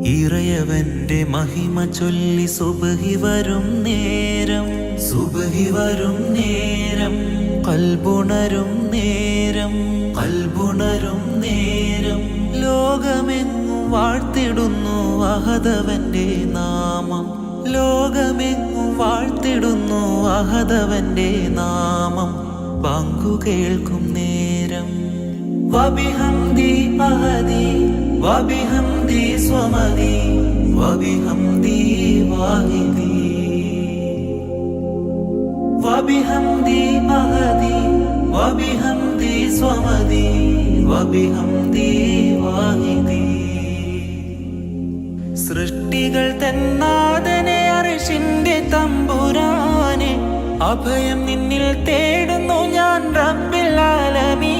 ഇറയവന്റെ മഹിമ ചൊല്ലി സുബ്ഹി വരും നേരം, സുബ്ഹി വരും നേരം, ഖൽബുണരും നേരം, ഖൽബുണരും നേരം. ലോകമെങ്ങും വാഴ്ത്തിടുന്നു അഹദവന്റെ നാമം, ലോകമെങ്ങും വാഴ്ത്തിടുന്നു അഹദവന്റെ നാമം. ബാങ്കു കേൾക്കും നേരം വബിഹംദി അഹദി വബിഹംദി സ്വമദി വബിഹംദി വാഹിദി വബിഹംദി അഹദി വബിഹംദി സ്വമദി വബിഹംദി വാഹിദി. സൃഷ്ടികൾ തന്നാദനെ അർശിന്റെ തമ്പുരാനെ, അഭയം നിന്നിൽ തേടുന്നു ഞാൻ റബ്ബിൽ ആലമീൻ.